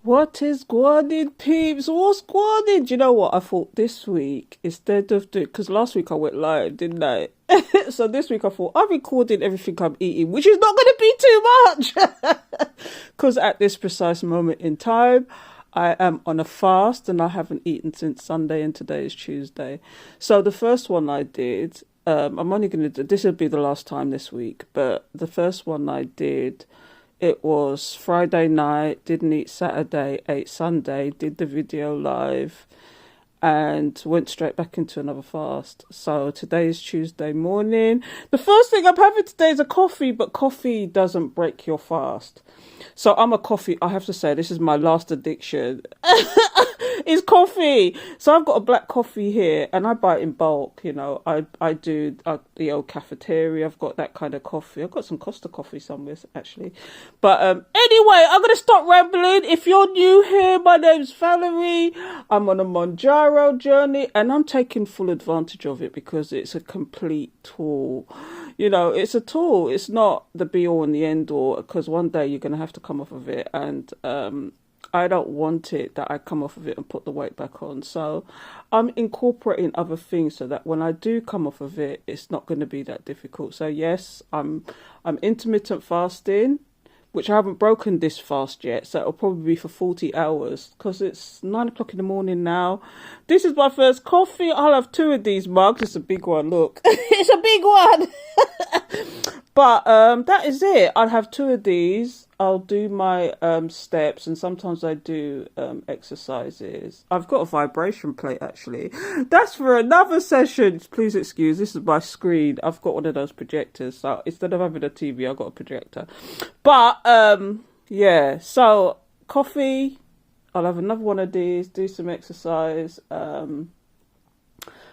What is going on, peeps? What's going on? Do you know what? I thought this week, instead of doing, because last week I went live, didn't I? So this week I thought I'm recording everything I'm eating, which is not going to be too much. Because at this precise moment in time, I am on a fast and I haven't eaten since Sunday, and today is Tuesday. So the first one I did, I'm only going to do, this will be the last time this week, but the first one I did, it was Friday night, didn't eat Saturday, ate Sunday, did the video live, and went straight back into another fast. So today is Tuesday morning. The first thing I'm having today is a coffee, but coffee doesn't break your fast. So I'm a coffee, I have to say, this is my last addiction. Is coffee. So I've got a black coffee here and I buy it in bulk, you know. I do the old cafeteria. I've got that kind of coffee. I've got some Costa coffee somewhere actually. But anyway, I'm going to stop rambling. If you're new here, my name's Valerie. I'm on a Mounjaro journey and I'm taking full advantage of it because it's a complete tool. You know, it's a tool. It's not the be all and the end all, because one day you're going to have to come off of it, and I don't want it that I come off of it and put the weight back on. So I'm incorporating other things so that when I do come off of it, it's not going to be that difficult. So yes, I'm intermittent fasting, which I haven't broken this fast yet. So it'll probably be for 40 hours because it's 9 o'clock in the morning now. This is my first coffee. I'll have two of these mugs. It's a big one. Look, it's a big one. But that is it. I'll have two of these. I'll do my steps, and sometimes I do exercises. I've got a vibration plate actually. That's for another session. Please excuse. This is my screen. I've got one of those projectors. So instead of having a TV, I've got a projector. But yeah. So coffee. I'll have another one of these. Do some exercise.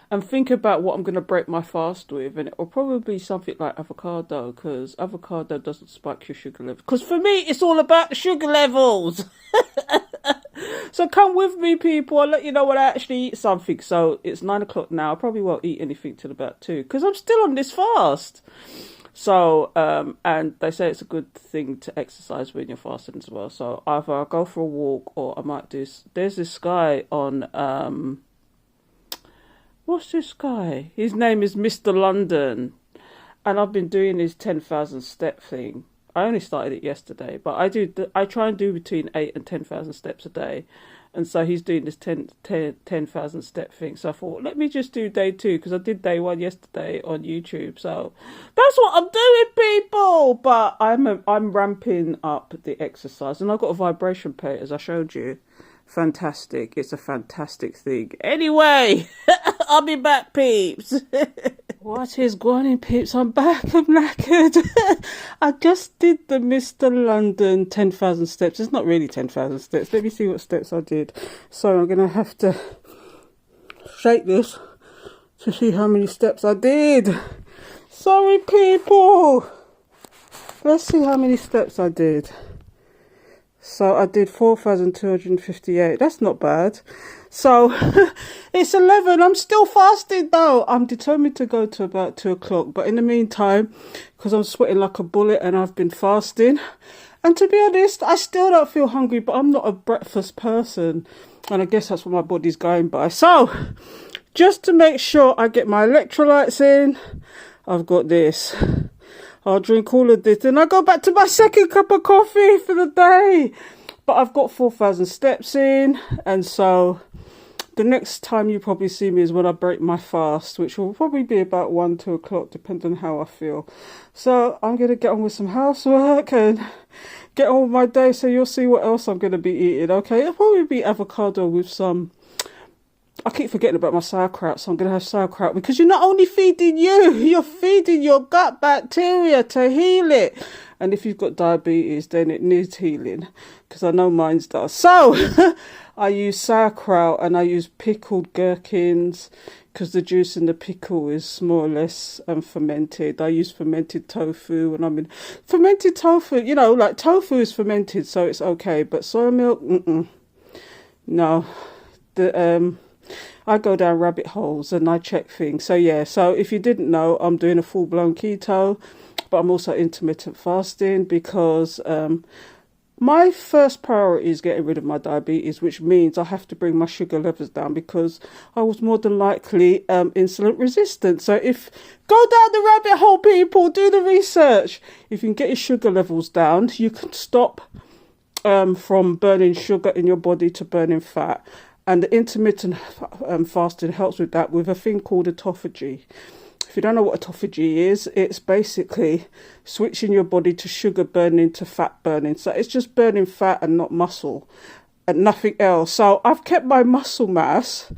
And think about what I'm going to break my fast with, and it will probably be something like avocado, because avocado doesn't spike your sugar levels. Because for me, it's all about the sugar levels. So come with me, people. I'll let you know when I actually eat something. So it's 9 o'clock now. I probably won't eat anything till about 2, because I'm still on this fast. So, and they say it's a good thing to exercise when you're fasting as well. So either I'll go for a walk, or I might do, there's this guy on, what's this guy? His name is Mr. London. And I've been doing his 10,000 step thing. I only started it yesterday, but I try and do between 8 and 10,000 steps a day. And so he's doing this 10,000 step thing. So I thought, let me just do day 2, because I did day 1 yesterday on YouTube. So that's what I'm doing, people. But I'm ramping up the exercise, and I've got a vibration plate, as I showed you. Fantastic. It's a fantastic thing. Anyway, I'll be back, peeps. What is going on, peeps? I'm back. I'm knackered. I just did the Mr. London 10,000 steps. It's not really 10,000 steps. Let me see what steps I did. So I'm going to have to shake this to see how many steps I did. Sorry, people. Let's see how many steps I did. So I did 4,258. That's not bad. So it's 11. I'm still fasting though. I'm determined to go to about 2 o'clock. But in the meantime, because I'm sweating like a bullet and I've been fasting. And to be honest, I still don't feel hungry, but I'm not a breakfast person. And I guess that's what my body's going by. So just to make sure I get my electrolytes in, I've got this. I'll drink all of this and I go back to my second cup of coffee for the day. But I've got 4,000 steps in, and so the next time you probably see me is when I break my fast, which will probably be about 1, 2 o'clock, depending on how I feel. So I'm going to get on with some housework and get on with my day, so you'll see what else I'm going to be eating, okay? It'll probably be avocado with some... I keep forgetting about my sauerkraut, so I'm going to have sauerkraut, because you're not only feeding you're feeding your gut bacteria to heal it. And if you've got diabetes, then it needs healing, because I know mine does. So I use sauerkraut and I use pickled gherkins, because the juice in the pickle is more or less fermented. I use fermented tofu, and I mean, fermented tofu, you know, like tofu is fermented, so it's okay. But soy milk, no. I go down rabbit holes and I check things. So yeah, so if you didn't know, I'm doing a full-blown keto, but I'm also intermittent fasting because My first priority is getting rid of my diabetes, which means I have to bring my sugar levels down because I was more than likely insulin resistant. So if go down the rabbit hole, people, do the research. If you can get your sugar levels down, you can stop from burning sugar in your body to burning fat. And the intermittent fasting helps with that with a thing called autophagy. If you don't know what autophagy is, it's basically switching your body to sugar burning to fat burning. So it's just burning fat and not muscle and nothing else. So I've kept my muscle mass,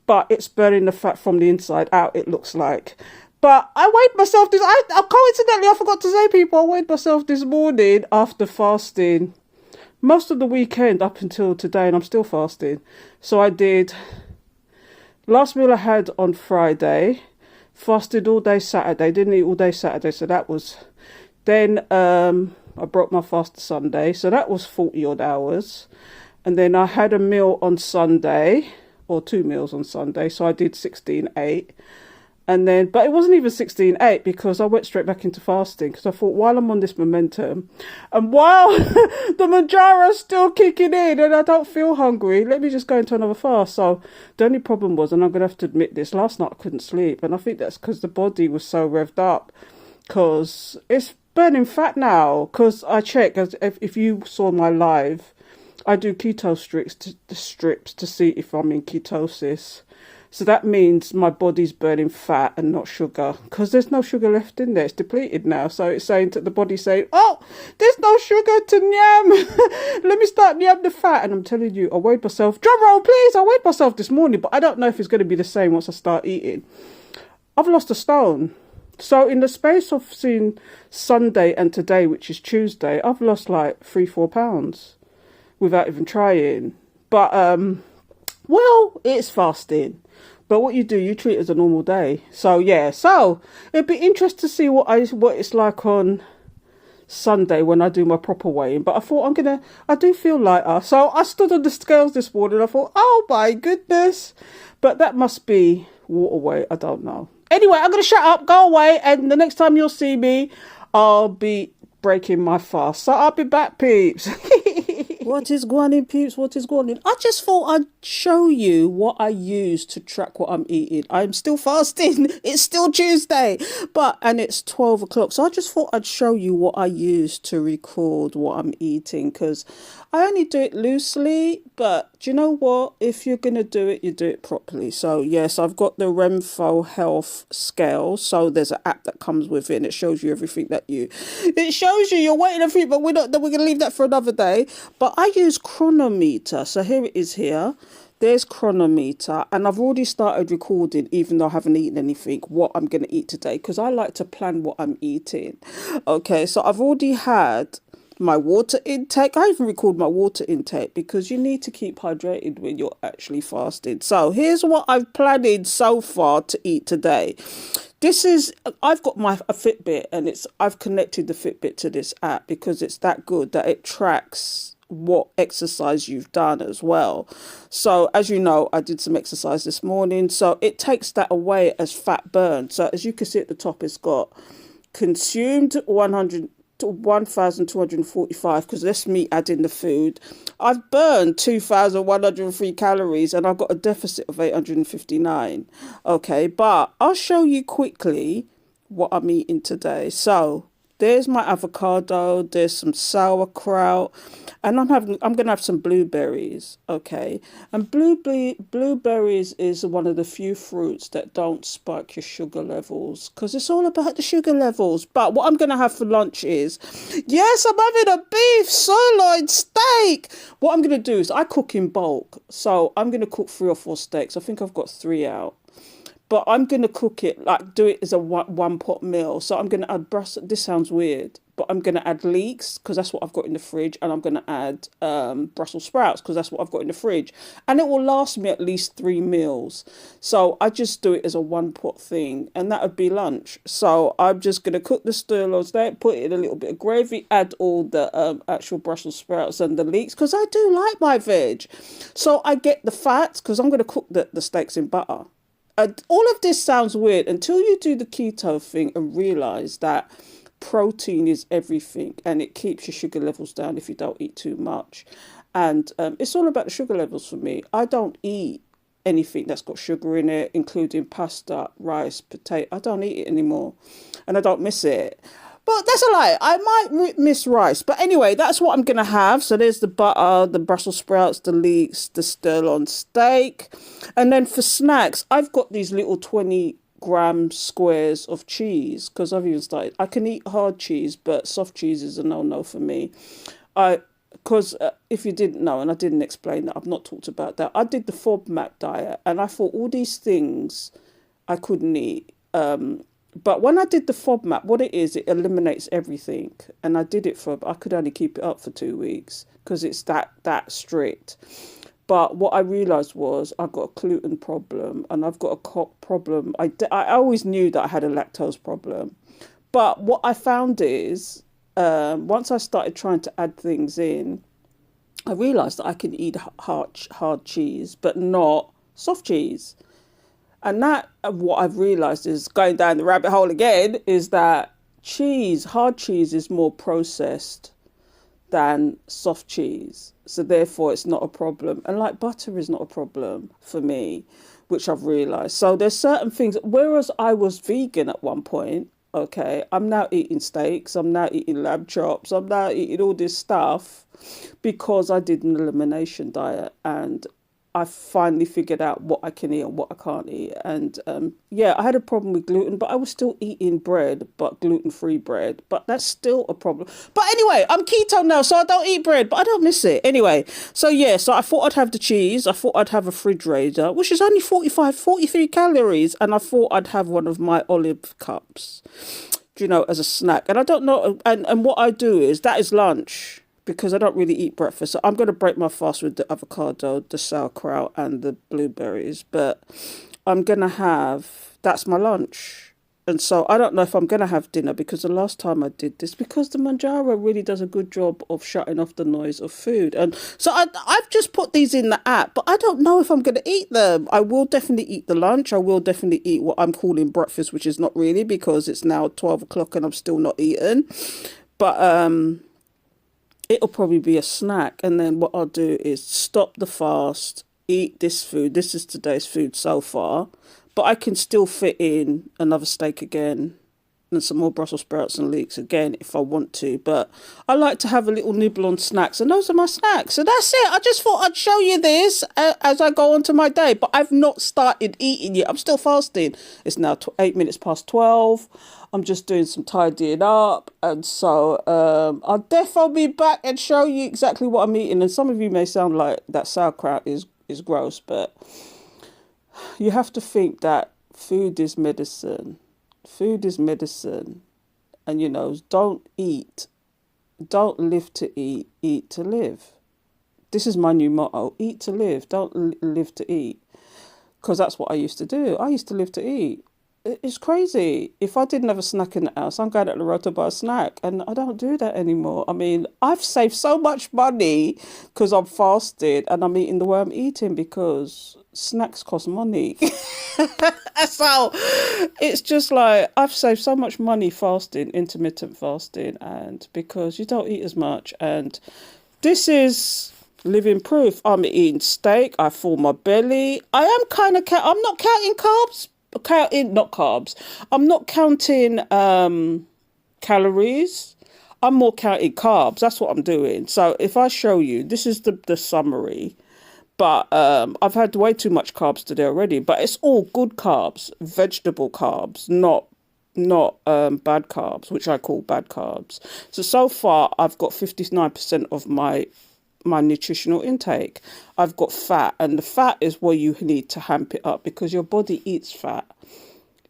but it's burning the fat from the inside out, it looks like. But I weighed myself coincidentally, I forgot to say, people, I weighed myself this morning after fasting most of the weekend up until today, and I'm still fasting. So I did, last meal I had on Friday, fasted all day Saturday, didn't eat all day Saturday, so that was, then I broke my fast Sunday, so that was 40 odd hours. And then I had a meal on Sunday, or 2 meals on Sunday, so I did 16-8. And then, but it wasn't even 16-8 because I went straight back into fasting because I thought, while I'm on this momentum and while the Mounjaro's still kicking in and I don't feel hungry, let me just go into another fast. So the only problem was, and I'm going to have to admit this, last night I couldn't sleep. And I think that's because the body was so revved up because it's burning fat now. Because I check, if you saw my live, I do keto strips to see if I'm in ketosis. So that means my body's burning fat and not sugar because there's no sugar left in there. It's depleted now. So it's saying to the body, saying, oh, there's no sugar to nyam. Let me start nyam the fat. And I'm telling you, I weighed myself. Drum roll, please. I weighed myself this morning, but I don't know if it's going to be the same once I start eating. I've lost a stone. So in the space of seeing Sunday and today, which is Tuesday, I've lost like 3-4 pounds without even trying. But, well, it's fasting. But what you do, you treat it as a normal day. So, yeah. So, it'd be interesting to see what it's like on Sunday when I do my proper weighing. But I thought I do feel lighter. So, I stood on the scales this morning. I thought, oh my goodness. But that must be water weight. I don't know. Anyway, I'm going to shut up, go away. And the next time you'll see me, I'll be breaking my fast. So, I'll be back, peeps. What is going on, peeps? What is going on? I just thought I'd show you what I use to track what I'm eating. I'm still fasting. It's still Tuesday, and it's 12 o'clock. So I just thought I'd show you what I use to record what I'm eating because I only do it loosely. But do you know what? If you're going to do it, you do it properly. So yes, I've got the Renfo Health scale. So there's an app that comes with it and it shows you everything it shows you you're waiting everything, but we're going to leave that for another day. But I use Chronometer. So here it is here. There's Chronometer. And I've already started recording, even though I haven't eaten anything, what I'm going to eat today. Because I like to plan what I'm eating. Okay, so I've already had my water intake. I even record my water intake because you need to keep hydrated when you're actually fasting. So here's what I've planned so far to eat today. I've got a Fitbit and I've connected the Fitbit to this app because it's that good that it tracks what exercise you've done as well. So as you know, I did some exercise this morning. So it takes that away as fat burn. So as you can see at the top, it's got consumed 1,245 because that's me adding the food. I've burned 2,103 calories and I've got a deficit of 859. Okay, but I'll show you quickly what I'm eating today. So there's my avocado, there's some sauerkraut, and I'm gonna have some blueberries, okay? And blueberries is one of the few fruits that don't spike your sugar levels because it's all about the sugar levels. But what I'm gonna have for lunch is, yes, I'm having a beef sirloin steak. What I'm gonna do is I cook in bulk, so I'm gonna cook 3 or 4 steaks. I think I've got 3 out. But I'm going to cook it, do it as a one pot meal. So I'm going to add this sounds weird, but I'm going to add leeks because that's what I've got in the fridge. And I'm going to add Brussels sprouts because that's what I've got in the fridge. And it will last me at least 3 meals. So I just do it as a one pot thing. And that would be lunch. So I'm just going to cook the sirloin steak, put it in a little bit of gravy, add all the actual Brussels sprouts and the leeks because I do like my veg. So I get the fats because I'm going to cook the steaks in butter. All of this sounds weird until you do the keto thing and realise that protein is everything, and it keeps your sugar levels down if you don't eat too much. And it's all about the sugar levels for me. I don't eat anything that's got sugar in it, including pasta, rice, potato. I don't eat it anymore, and I don't miss it. But that's a lie. I might miss rice. But anyway, that's what I'm going to have. So there's the butter, the Brussels sprouts, the leeks, the sirloin steak. And then for snacks, I've got these little 20-gram squares of cheese because I've even started. I can eat hard cheese, but soft cheese is a no-no for me. Because if you didn't know, and I didn't explain that, I've not talked about that. I did the FODMAP diet, and I thought all these things I couldn't eat. But when I did the FODMAP, what it is, it eliminates everything. And I did it I could only keep it up for 2 weeks because it's that strict. But what I realised was I've got a gluten problem and I've got a cock problem. I always knew that I had a lactose problem. But what I found is once I started trying to add things in, I realised that I can eat hard cheese, but not soft cheese. And that, what I've realised is, going down the rabbit hole again, is that hard cheese is more processed than soft cheese. So therefore it's not a problem. And like butter is not a problem for me, which I've realised. So there's certain things, whereas I was vegan at one point, okay, I'm now eating steaks, I'm now eating lamb chops, I'm now eating all this stuff because I did an elimination diet, and I finally figured out what I can eat and what I can't eat. And I had a problem with gluten, but I was still eating bread, but gluten-free bread. But that's still a problem. But anyway, I'm keto now, so I don't eat bread, but I don't miss it. Anyway, so I thought I'd have the cheese. I thought I'd have a fridge raiser, which is only 43 calories. And I thought I'd have one of my olive cups, as a snack. And I don't know. And what I do is, that is lunch, because I don't really eat breakfast. So I'm going to break my fast with the avocado, the sauerkraut, and the blueberries. But that's my lunch. And so I don't know if I'm going to have dinner, because the last time I did this, because the Mounjaro really does a good job of shutting off the noise of food. And so I've just put these in the app, but I don't know if I'm going to eat them. I will definitely eat the lunch. I will definitely eat what I'm calling breakfast, which is not really, because it's now 12 o'clock and I'm still not eating. But it'll probably be a snack. And then what I'll do is stop the fast, eat this food. This is today's food so far. But I can still fit in another steak again and some more Brussels sprouts and leeks again if I want to. But I like to have a little nibble on snacks, and those are my snacks. So that's it. I just thought I'd show you this as I go on to my day. But I've not started eating yet. I'm still fasting. It's now 8 minutes past 12. I'm just doing some tidying up. And so I'll definitely be back and show you exactly what I'm eating. And some of you may sound like that sauerkraut is gross, but you have to think that food is medicine. Food is medicine. And, don't live to eat, eat to live. This is my new motto: eat to live, don't live to eat. Because that's what I used to do. I used to live to eat. It's crazy. If I didn't have a snack in the house, I'm going at the road to buy a snack. And I don't do that anymore. I mean, I've saved so much money because I'm fasted and I'm eating the way I'm eating, because snacks cost money. So it's just like, I've saved so much money fasting, intermittent fasting, and because you don't eat as much. And this is living proof. I'm eating steak. I fill my belly. I am kind of, I'm not counting carbs. I'm not counting calories. I'm more counting carbs. That's what I'm doing. So if I show you, this is the summary. But I've had way too much carbs today already. But it's all good carbs, vegetable carbs, not bad carbs, which I call bad carbs. So far, I've got 59% of my nutritional intake. I've got fat, and the fat is where you need to hamp it up, because your body eats fat.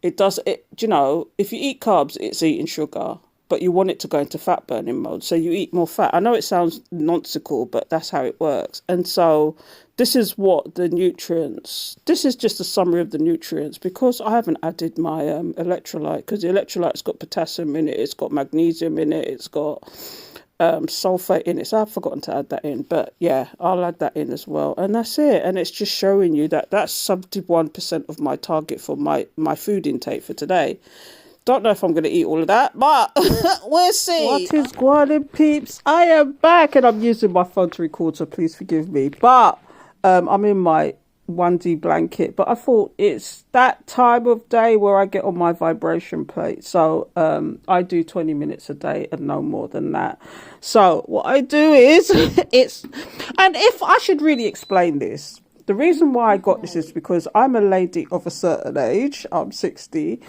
If you eat carbs, it's eating sugar, but you want it to go into fat burning mode, so you eat more fat. I know it sounds nonsensical, but that's how it works. And so this is this is just a summary of the nutrients, because I haven't added my electrolyte, because the electrolyte's got potassium in it, it's got magnesium in it, it's got sulfate in it, so I've forgotten to add that in. But yeah, I'll add that in as well, and that's it. And it's just showing you that that's 71% of my target for my food intake for today. Don't know if I'm going to eat all of that, but we'll see. What is going on, peeps? I am back, and I'm using my phone to record, so please forgive me. But I'm in my onesie blanket, but I thought it's that time of day where I get on my vibration plate. So I do 20 minutes a day and no more than that. So what I do is and if I should really explain this, the reason why I got this is because I'm a lady of a certain age. I'm 60,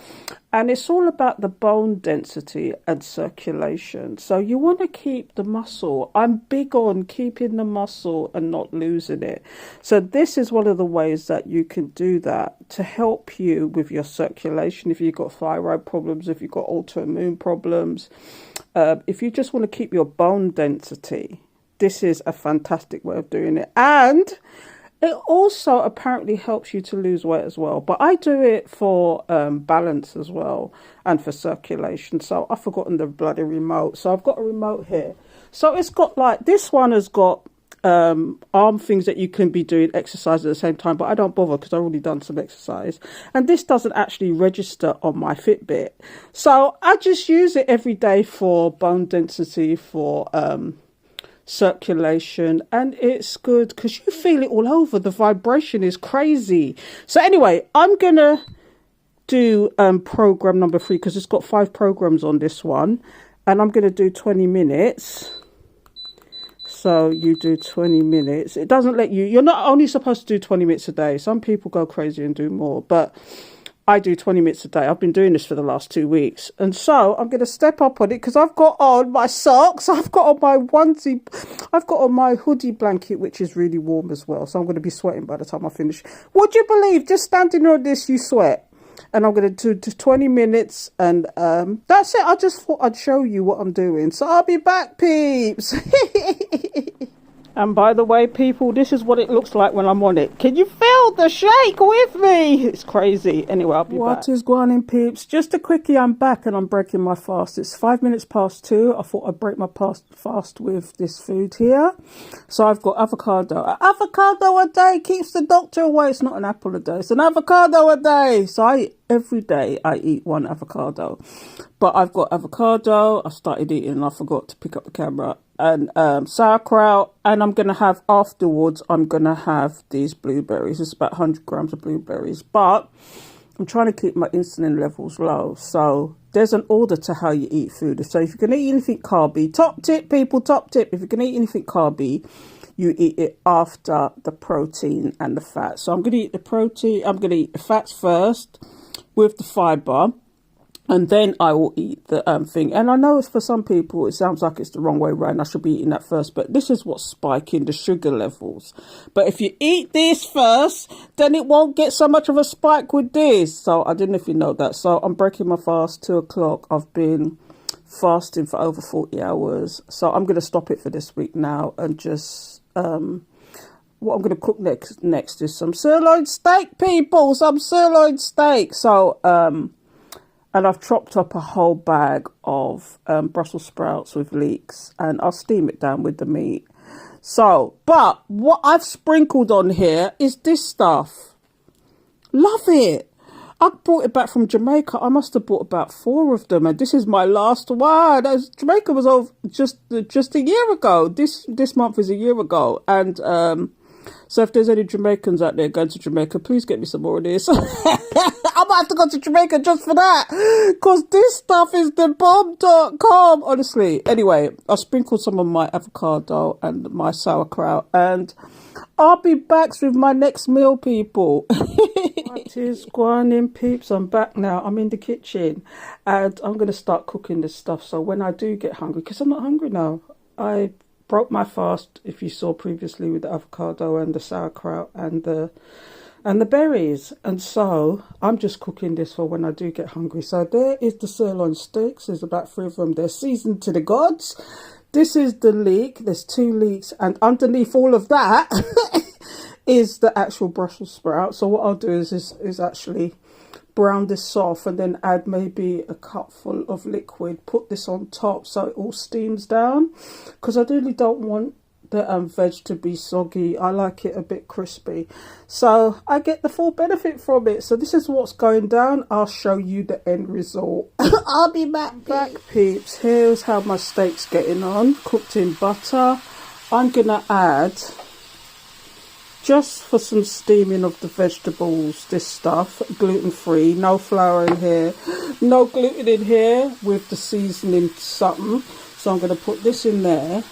and it's all about the bone density and circulation. So you want to keep the muscle. I'm big on keeping the muscle and not losing it. So this is one of the ways that you can do that to help you with your circulation. If you've got thyroid problems, if you've got autoimmune problems, if you just want to keep your bone density, this is a fantastic way of doing it. And it also apparently helps you to lose weight as well. But I do it for balance as well and for circulation. So I've forgotten the bloody remote. So I've got a remote here. So it's got like, this one has got arm things that you can be doing exercise at the same time. But I don't bother because I've already done some exercise. And this doesn't actually register on my Fitbit. So I just use it every day for bone density, for circulation, and it's good because you feel it all over. The vibration is crazy. So anyway, I'm gonna do program number 3 because it's got 5 programs on this one, and I'm gonna do 20 minutes. So you do 20 minutes. It doesn't let you're not only supposed to do 20 minutes a day. Some people go crazy and do more, but I do 20 minutes a day. I've been doing this for the last 2 weeks. And so I'm going to step up on it because I've got on my socks. I've got on my onesie. I've got on my hoodie blanket, which is really warm as well. So I'm going to be sweating by the time I finish. Would you believe just standing on this, you sweat? And I'm going to do 20 minutes. And that's it. I just thought I'd show you what I'm doing. So I'll be back, peeps. And by the way, people, this is what it looks like when I'm on it. Can you feel the shake with me? It's crazy. Anyway, I'll be back. What is going on, peeps? Just a quickie, I'm back and I'm breaking my fast. It's 5 minutes past 2. I thought I'd break my fast with this food here. So I've got avocado. An avocado a day keeps the doctor away. It's not an apple a day. It's an avocado a day. So every day I eat 1 avocado. But I've got avocado. I started eating and I forgot to pick up the camera. And sauerkraut, and I'm going to have afterwards, I'm going to have these blueberries. It's about 100 grams of blueberries, but I'm trying to keep my insulin levels low. So there's an order to how you eat food. So if you're going to eat anything carby, top tip, people, top tip, if you're going to eat anything carby, you eat it after the protein and the fat. So I'm going to eat the protein, I'm going to eat the fats first with the fiber. And then I will eat the thing. And I know it's for some people, it sounds like it's the wrong way around. I should be eating that first. But this is what's spiking the sugar levels. But if you eat this first, then it won't get so much of a spike with this. So I don't know if you know that. So I'm breaking my fast, 2 o'clock. I've been fasting for over 40 hours. So I'm going to stop it for this week now. And just, what I'm going to cook next is some sirloin steak, people. Some sirloin steak. So, and I've chopped up a whole bag of Brussels sprouts with leeks, and I'll steam it down with the meat. So, but what I've sprinkled on here is this stuff. Love it. I brought it back from Jamaica. I must have bought about 4 of them, and this is my last one. Jamaica was over just a year ago. This month is a year ago, and so if there's any Jamaicans out there going to Jamaica, please get me some more of this. I might have to go to Jamaica just for that, because this stuff is the bomb.com, honestly. Anyway, I sprinkled some of my avocado and my sauerkraut, and I'll be back with my next meal, people. What is going on, peeps? I'm back now. I'm in the kitchen, and I'm going to start cooking this stuff. So when I do get hungry, because I'm not hungry now, I broke my fast, if you saw previously, with the avocado and the sauerkraut and the berries, and so I'm just cooking this for when I do get hungry. So there is the sirloin steaks. There's about 3 of them. They're seasoned to the gods. This is the leek. There's 2 leeks, and underneath all of that is the actual Brussels sprout. So what I'll do is actually brown this off and then add maybe a cupful of liquid, put this on top so it all steams down, because I really don't want veg to be soggy. I like it a bit crispy, so I get the full benefit from it. So this is what's going down. I'll show you the end result. I'll be back peeps. Here's how my steak's getting on, cooked in butter. I'm gonna add, just for some steaming of the vegetables, this stuff, gluten-free, no flour in here, no gluten in here, with the seasoning something. So I'm going to put this in there,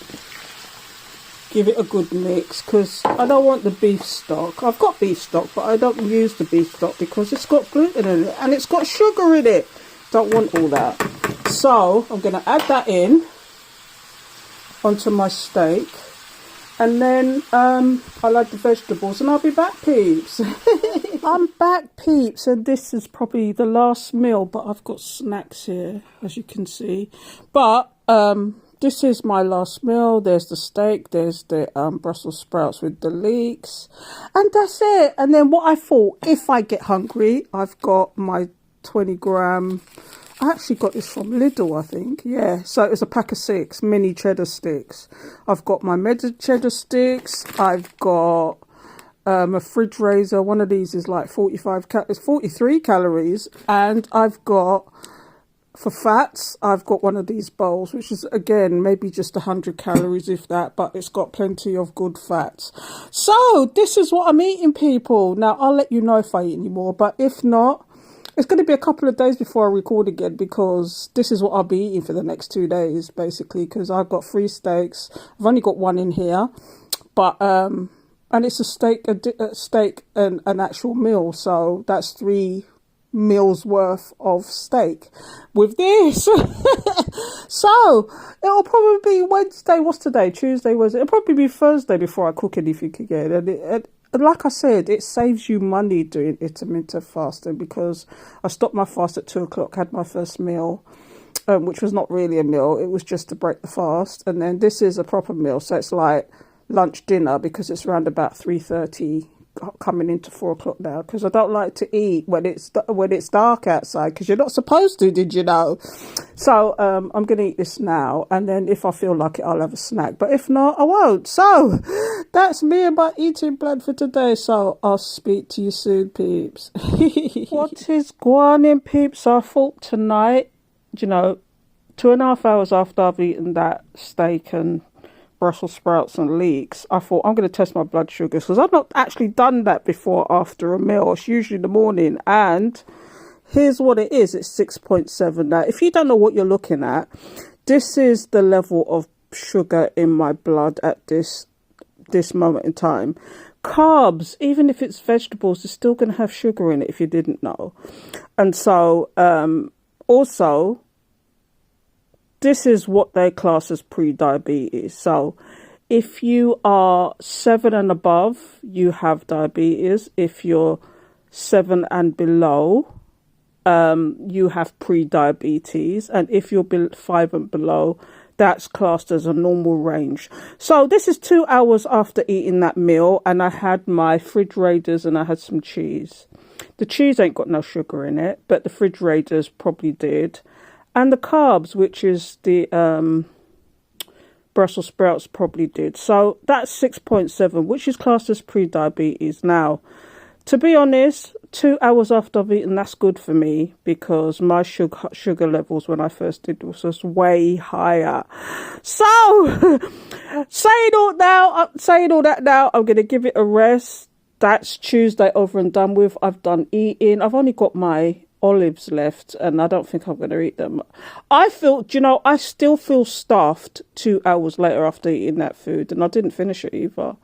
give it a good mix, because I don't want the beef stock. I've got beef stock, but I don't use the beef stock because it's got gluten in it and it's got sugar in it. Don't want all that. So I'm going to add that in onto my steak. And then I'll add the vegetables and I'll be back, peeps. I'm back, peeps, and this is probably the last meal, but I've got snacks here, as you can see. But this is my last meal. There's the steak, there's the Brussels sprouts with the leeks, and that's it. And then what I thought, if I get hungry, I've got my 20-gram... I actually got this from Lidl, I think. Yeah, so it's a pack of 6 mini cheddar sticks. I've got my cheddar sticks. I've got a fridge raiser. One of these is like 43 calories. And I've got, for fats, I've got one of these bowls, which is, again, maybe just 100 calories, if that. But it's got plenty of good fats. So this is what I'm eating, people. Now, I'll let you know if I eat any more. But if not, it's going to be a couple of days before I record again, because this is what I'll be eating for the next 2 days, basically, because I've got 3 steaks. I've only got 1 in here, but and it's a steak and an actual meal, so that's 3 meals worth of steak with this. So it'll probably be Wednesday. What's today? Tuesday, Wednesday. It'll probably be Thursday before I cook anything again, and like I said, it saves you money doing intermittent fasting, because I stopped my fast at 2 o'clock, had my first meal, which was not really a meal. It was just to break the fast. And then this is a proper meal. So it's like lunch, dinner, because it's around about 3:30, coming into 4 o'clock now, because I don't like to eat when it's dark outside, because you're not supposed to, did you know? So I'm going to eat this now, and then if I feel like it, I'll have a snack, but if not, I won't. So that's me and my eating plan for today. So I'll speak to you soon, peeps. What is going on, peeps? So I thought tonight, 2.5 hours after I've eaten that steak and Brussels sprouts and leeks, I thought I'm going to test my blood sugars, because I've not actually done that before after a meal. It's usually in the morning, and here's what it is. It's 6.7. Now, if you don't know what you're looking at, this is the level of sugar in my blood at this moment in time. Carbs, even if it's vegetables, is still going to have sugar in it, if you didn't know. And so also, this is what they class as pre-diabetes. So if you are 7 and above, you have diabetes. If you're 7 and below, you have pre-diabetes. And if you're 5 and below, that's classed as a normal range. So this is 2 hours after eating that meal, and I had my fridge raiders and I had some cheese. The cheese ain't got no sugar in it, but the fridge raiders probably did. And the carbs, which is the Brussels sprouts, probably did. So that's 6.7, which is classed as pre-diabetes. Now, to be honest, 2 hours after I've eaten, that's good for me, because my sugar levels when I first did was just way higher. So, saying all that now, I'm going to give it a rest. That's Tuesday over and done with. I've done eating. I've only got my olives left, and I don't think I'm going to eat them. I still feel stuffed 2 hours later after eating that food, and I didn't finish it either.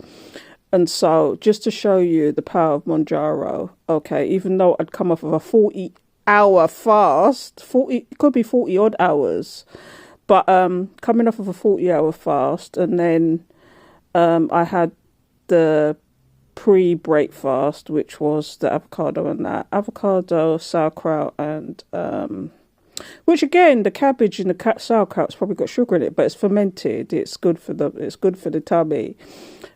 And so, just to show you the power of Mounjaro, okay, even though I'd come off of a 40-hour fast, it could be 40 odd hours, but coming off of a 40-hour fast, and then I had the pre-breakfast, which was the avocado, sauerkraut, and which again, the cabbage and the sauerkraut's probably got sugar in it, but it's fermented. It's good for the tummy.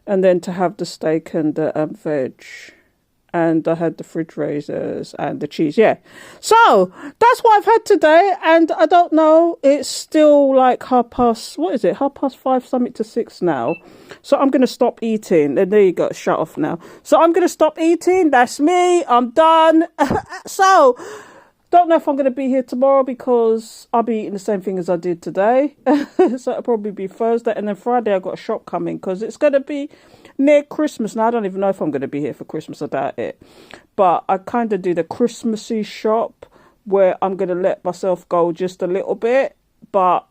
And then to have the steak and the veg, and I had the fridge raisers and the cheese. Yeah. So that's what I've had today. And I don't know, it's still like 5:30 something to 6 now. So I'm going to stop eating. And there you go, shut off now. So I'm going to stop eating. That's me. I'm done. So don't know if I'm going to be here tomorrow because I'll be eating the same thing as I did today. So it'll probably be Thursday. And then Friday I've got a shop coming because it's going to be near Christmas. Now I don't even know if I'm going to be here for Christmas. I doubt it. But I kind of do the Christmassy shop where I'm going to let myself go just a little bit. But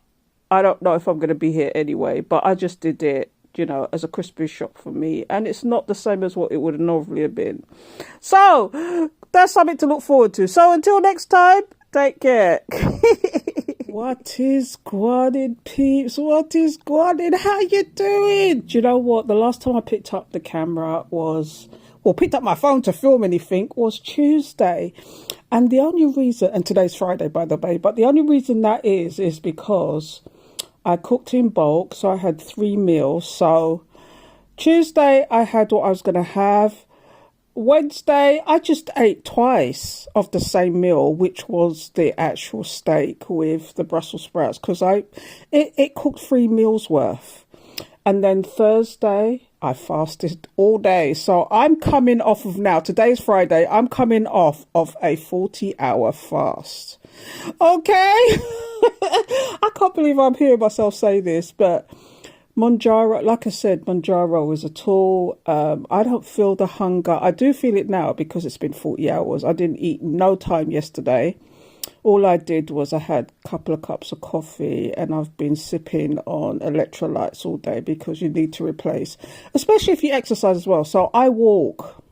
I don't know if I'm going to be here anyway. But I just did it, you know, as a Christmas shop for me. And it's not the same as what it would have normally have been. So that's something to look forward to. So until next time, take care. What is going, peeps? What is going? How you doing? Do you know what? The last time I picked up the camera picked up my phone to film anything was Tuesday. And the only reason, and today's Friday, by the way, but the only reason that is because I cooked in bulk. So I had 3 meals. So Tuesday, I had what I was going to have. Wednesday, I just ate twice of the same meal, which was the actual steak with the Brussels sprouts, because it cooked 3 meals worth. And then Thursday, I fasted all day. So I'm coming off of now. Today's Friday. I'm coming off of a 40-hour fast. Okay? I can't believe I'm hearing myself say this, but Mounjaro, like I said, Mounjaro is a tool. I don't feel the hunger. I do feel it now because it's been 40 hours. I didn't eat no time yesterday. All I did was I had a couple of cups of coffee and I've been sipping on electrolytes all day because you need to replace, especially if you exercise as well. So I walk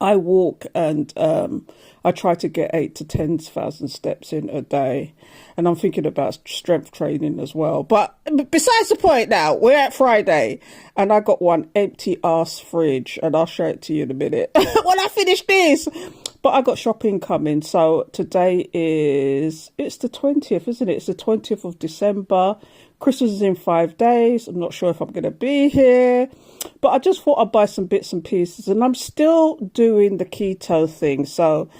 and I try to get 8,000 to 10,000 steps in a day. And I'm thinking about strength training as well. But besides the point now, we're at Friday and I got one empty ass fridge and I'll show it to you in a minute when I finish this. But I got shopping coming. So today it's the 20th, isn't it? It's the 20th of December. Christmas is in 5 days. I'm not sure if I'm going to be here. But I just thought I'd buy some bits and pieces. And I'm still doing the keto thing. So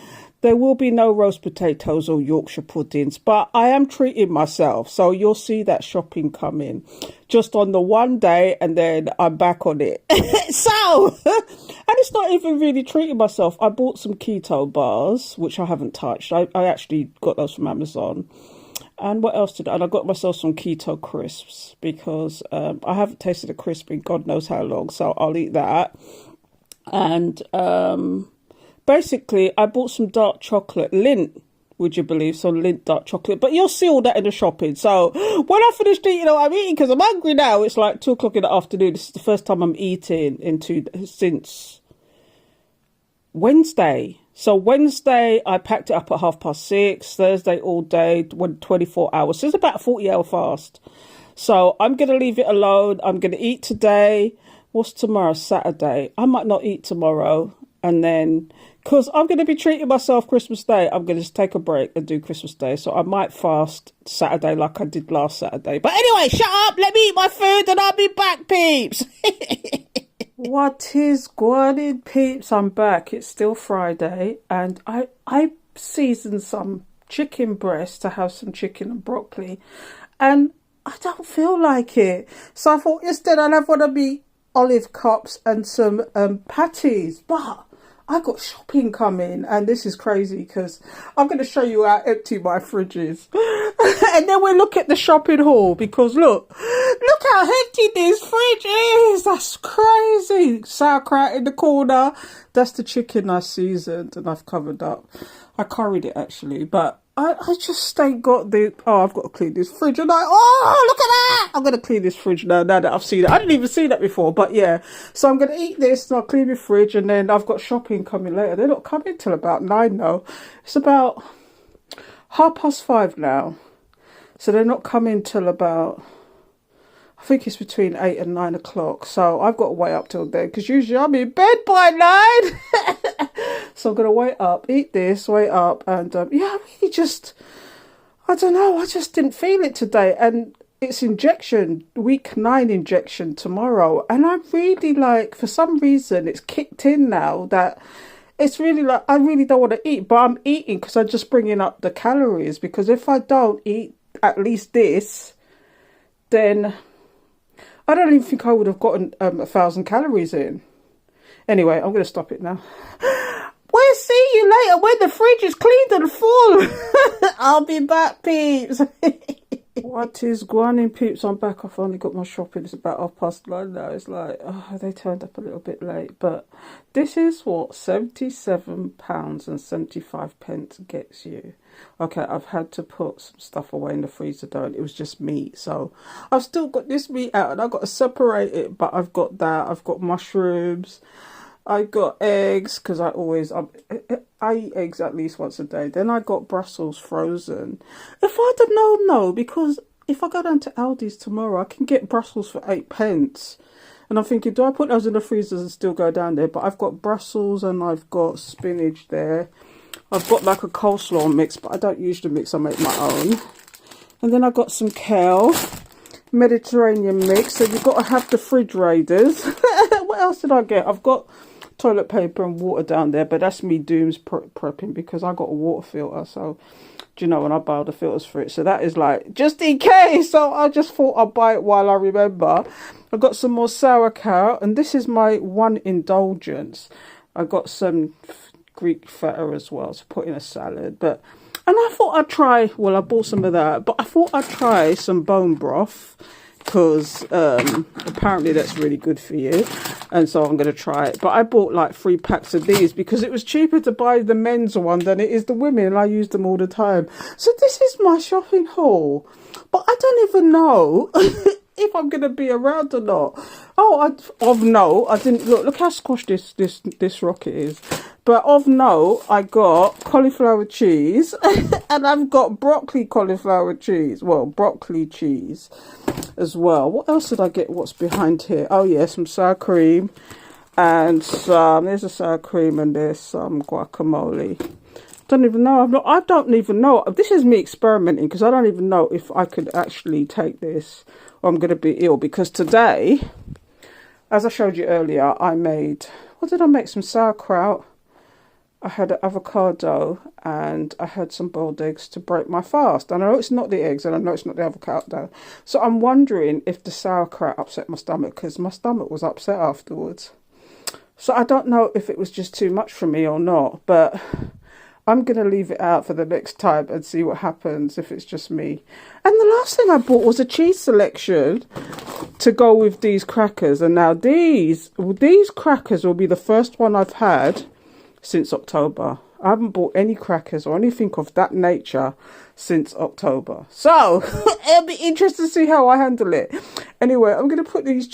there will be no roast potatoes or Yorkshire puddings. But I am treating myself. So you'll see that shopping coming just on the one day. And then I'm back on it. So, and it's not even really treating myself. I bought some keto bars, which I haven't touched. I actually got those from Amazon. And what else did I? And I got myself some keto crisps because I haven't tasted a crisp in God knows how long. So I'll eat that. And basically, I bought some dark chocolate, Lindt, would you believe, some Lindt dark chocolate. But you'll see all that in the shopping. So when I finished eating what I'm eating, because I'm hungry now, it's like 2 o'clock in the afternoon. This is the first time I'm eating since Wednesday. So Wednesday, I packed it up at 6:30. Thursday all day, 24 hours. So it's about a 40-hour fast. So I'm going to leave it alone. I'm going to eat today. What's tomorrow? Saturday. I might not eat tomorrow. And then, because I'm going to be treating myself Christmas Day, I'm going to just take a break and do Christmas Day. So I might fast Saturday like I did last Saturday. But anyway, shut up. Let me eat my food and I'll be back, peeps. What is going on, peeps? I'm back. It's still Friday. And I seasoned some chicken breast to have some chicken and broccoli. And I don't feel like it. So I thought instead I'll have one of me olive cups and some patties. But I got shopping coming, and this is crazy because I'm going to show you how empty my fridge is. And then we'll look at the shopping haul because look how empty this fridge is. That's crazy. Sauerkraut in the corner. That's the chicken I seasoned and I've covered up. I curried it actually, but I just ain't got I've got to clean this fridge. And look at that. I'm going to clean this fridge now that I've seen it. I didn't even see that before, but yeah. So I'm going to eat this and I'll clean my fridge, and then I've got shopping coming later. They're not coming till about 9 though. It's about 5:30 now. So they're not coming till about, I think it's between 8 and 9 o'clock. So I've got to wait up till then because usually I'm in bed by 9. So I'm going to wait up, eat this, wait up. And I really just, I don't know. I just didn't feel it today. And it's week 9 injection tomorrow. And I really for some reason, it's kicked in now that It's really like, I really don't want to eat, but I'm eating because I'm just bringing up the calories. Because if I don't eat at least this, then I don't even think I would have gotten 1,000 calories in. Anyway, I'm going to stop it now. We'll see you later when the fridge is cleaned and full. I'll be back, peeps. What is going on, peeps? I'm back. I've only got my shopping. It's about 9:30 now. It's like, oh, they turned up a little bit late. But this is what £77.75 gets you. Okay, I've had to put some stuff away in the freezer, though. It was just meat. So I've still got this meat out and I've got to separate it. But I've got that. I've got mushrooms. I got eggs because I eat eggs at least once a day. Then I got Brussels frozen. If I'd have known, no, because if I go down to Aldi's tomorrow, I can get Brussels for 8p. And I'm thinking, do I put those in the freezers and still go down there? But I've got Brussels and I've got spinach there. I've got like a coleslaw mix, but I don't usually mix. I make my own. And then I got some kale, Mediterranean mix. So you've got to have the fridge raiders. What else did I get? I've got toilet paper and water down there, but that's me dooms prepping because I got a water filter. So do you know when I buy the filters for it? So that is like just in case. So I just thought I'd buy it while I remember. I got some more sauerkraut, and this is my one indulgence. I got some Greek feta as well to put in a salad. And I thought I'd try, well, I bought some of that, but I thought I'd try some bone broth because apparently that's really good for you. And so I'm going to try it. But I bought like 3 packs of these because it was cheaper to buy the men's one than it is the women. And I use them all the time. So this is my shopping haul. But I don't even know if I'm going to be around or not. Oh, I didn't look how squashed this rocket is. But of note, I got cauliflower cheese and I've got broccoli cauliflower cheese. Well, broccoli cheese as well. What else did I get? What's behind here? Oh yeah, some sour cream and there's a sour cream and there's some guacamole. Don't even know. I don't even know. This is me experimenting because I don't even know if I could actually take this or I'm going to be ill, because today, as I showed you earlier, I made, what did I make? Some sauerkraut. I had an avocado and I had some boiled eggs to break my fast. And I know it's not the eggs and I know it's not the avocado. So I'm wondering if the sauerkraut upset my stomach, because my stomach was upset afterwards. So I don't know if it was just too much for me or not, but I'm going to leave it out for the next time and see what happens if it's just me. And the last thing I bought was a cheese selection to go with these crackers. And now these crackers will be the first one I've had since October. I haven't bought any crackers or anything of that nature since October. So it'll be interesting to see how I handle it. Anyway, I'm going to put these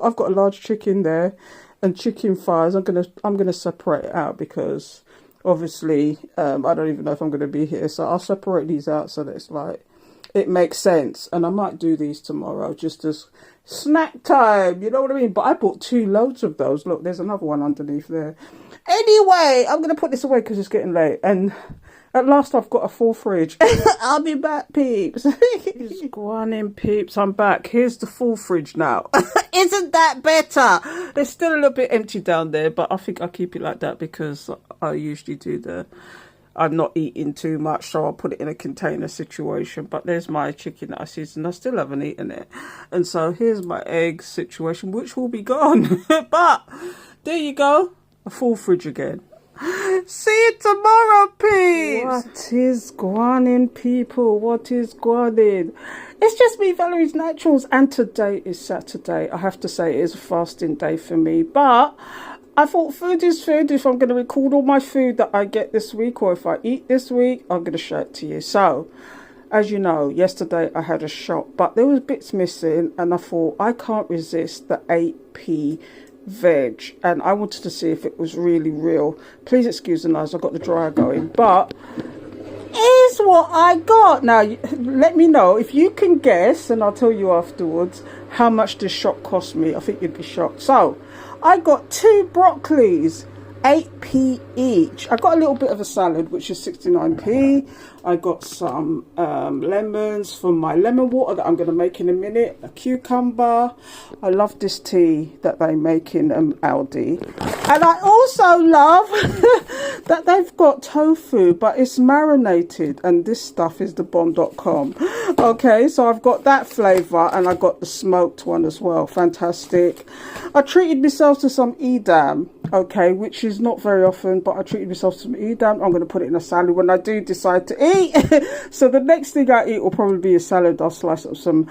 I've got a large chicken there and chicken thighs. I'm going to separate it out because obviously I don't even know if I'm going to be here. So I'll separate these out so that it's like, it makes sense. And I might do these tomorrow just as snack time, you know what I mean? But I bought 2 loads of those. Look, there's another one underneath there. Anyway, I'm going to put this away because it's getting late. And at last I've got a full fridge. I'll be back, peeps. Go on in, peeps. I'm back. Here's the full fridge now. Isn't that better? There's still a little bit empty down there, but I think I'll keep it like that because I usually do I'm not eating too much, so I'll put it in a container situation. But there's my chicken that I seasoned. I still haven't eaten it. And so here's my egg situation, which will be gone. But there you go. A full fridge again. See you tomorrow, peeps. What is going on, people? What is going on? It's just me, Valerie's Naturals. And today is Saturday. I have to say it is a fasting day for me. But I thought food is food. If I'm going to record all my food that I get this week, or if I eat this week, I'm going to show it to you. So, as you know, yesterday I had a shop, but there was bits missing, and I thought I can't resist the 8p veg, and I wanted to see if it was really real. Please excuse the noise, I've got the dryer going, but here's what I got. Now, let me know if you can guess, and I'll tell you afterwards how much this shop cost me. I think you'd be shocked. So, I got 2 broccolis, 8p each. I got a little bit of a salad, which is 69p. I got some lemons for my lemon water that I'm going to make in a minute. A cucumber. I love this tea that they make in Aldi. And I also love that they've got tofu, but it's marinated, and this stuff is the bomb.com. Okay, so I've got that flavour, and I got the smoked one as well. Fantastic. I treated myself to some Edam, okay, which is not very often, but I treated myself to some Edam. I'm going to put it in a salad when I do decide to eat. So the next thing I eat will probably be a salad. I'll slice up some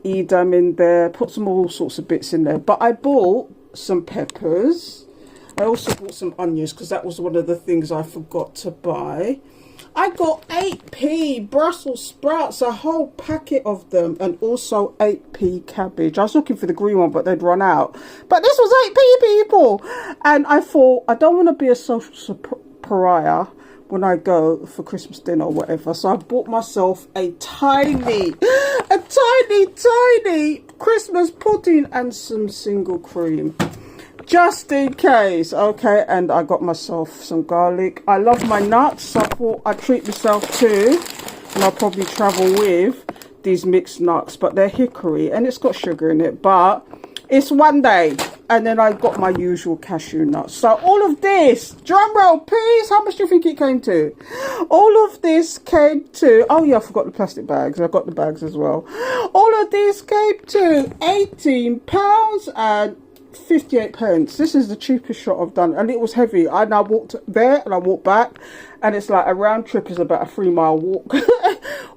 Edam in there, put some all sorts of bits in there. But I bought some peppers. I also bought some onions because that was one of the things I forgot to buy. I got 8p Brussels sprouts, a whole packet of them, and also 8p cabbage. I was looking for the green one, but they'd run out. But this was 8p, people. And I thought, I don't want to be a social pariah when I go for Christmas dinner or whatever. So I bought myself a tiny Christmas pudding and some single cream. Just in case, okay, and I got myself some garlic. I love my nuts, so I thought I'd treat myself too, and I'll probably travel with these mixed nuts, but they're hickory, and it's got sugar in it, but it's one day. And then I got my usual cashew nuts. So all of this, drum roll please, how much do you think it came to? All of this came to, oh yeah, I forgot the plastic bags, I got the bags as well. All of this came to £18 and 58 pence. This is the cheapest shot I've done, and it was heavy. I now walked there and I walked back, and it's like a round trip is about a 3-mile walk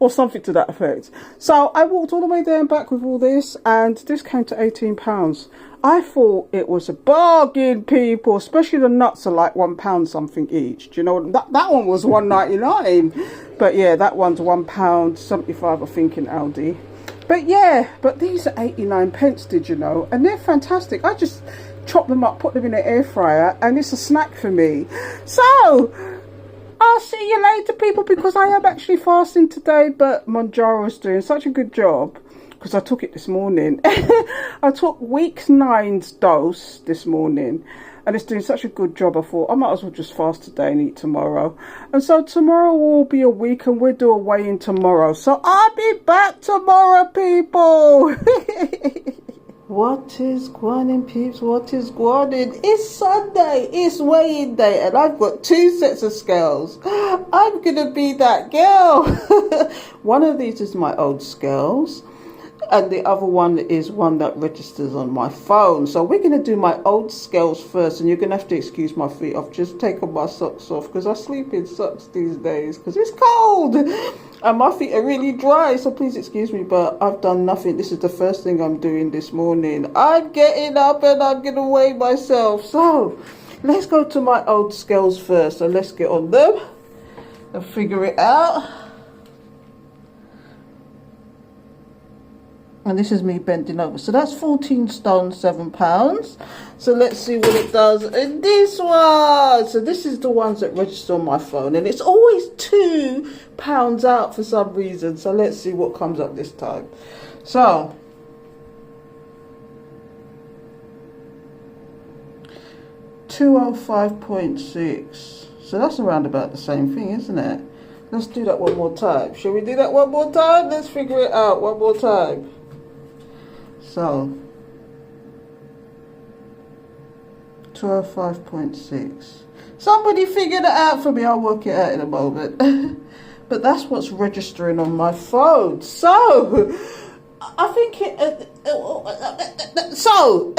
or something to that effect. So I walked all the way there and back with all this, and this came to £18. I thought it was a bargain, people, especially the nuts are like £1 something each. Do you know, that one was £1.99, but yeah, that one's £1.75 I think in Aldi. But yeah, but these are 89 pence, did you know? And they're fantastic. I just chop them up, put them in the air fryer, and it's a snack for me. So, I'll see you later, people, because I am actually fasting today, but Mounjaro is doing such a good job, because I took it this morning. I took week 9's dose this morning, and it's doing such a good job. I thought I might as well just fast today and eat tomorrow. And so tomorrow will be a week, and we'll do a weigh-in tomorrow. So I'll be back tomorrow, people. What is going on, peeps? What is going on? It's Sunday. It's weigh-in day, and I've got 2 sets of scales. I'm going to be that girl. One of these is my old scales, and the other one is one that registers on my phone. So we're going to do my old scales first, and you're going to have to excuse my feet. I've just taken my socks off because I sleep in socks these days because it's cold and my feet are really dry, so please excuse me, but I've done nothing. This is the first thing I'm doing this morning. I'm getting up and I'm going to weigh myself. So let's go to my old scales first, and let's get on them and figure it out. And this is me bending over. So that's 14 stone, 7 pounds. So let's see what it does in this one. So this is the ones that register on my phone. And it's always £2 out for some reason. So let's see what comes up this time. So, £205.6. So that's around about the same thing, isn't it? Let's do that one more time. Shall we do that one more time? Let's figure it out one more time. So, 205.6. Somebody figure that out for me. I'll work it out in a moment. But that's what's registering on my phone. So, I think so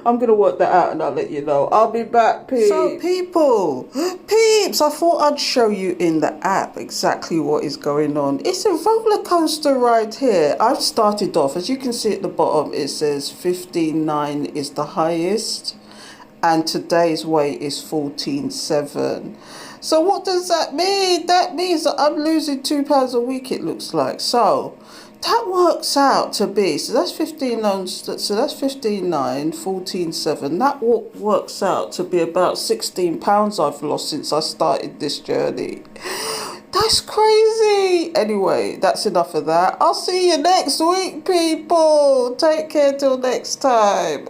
I'm gonna work that out and I'll let you know. I'll be back, peeps. So peeps, I thought I'd show you in the app exactly what is going on. It's a roller coaster ride here. I've started off, as you can see at the bottom, it says 15.9 is the highest, and today's weight is 14.7. So what does that mean? That means that I'm losing £2 a week, it looks like. So that works out to be, so that's 15.9, so that's 15.9, 14.7. That works out to be about £16 I've lost since I started this journey. That's crazy. Anyway, that's enough of that. I'll see you next week, people. Take care till next time.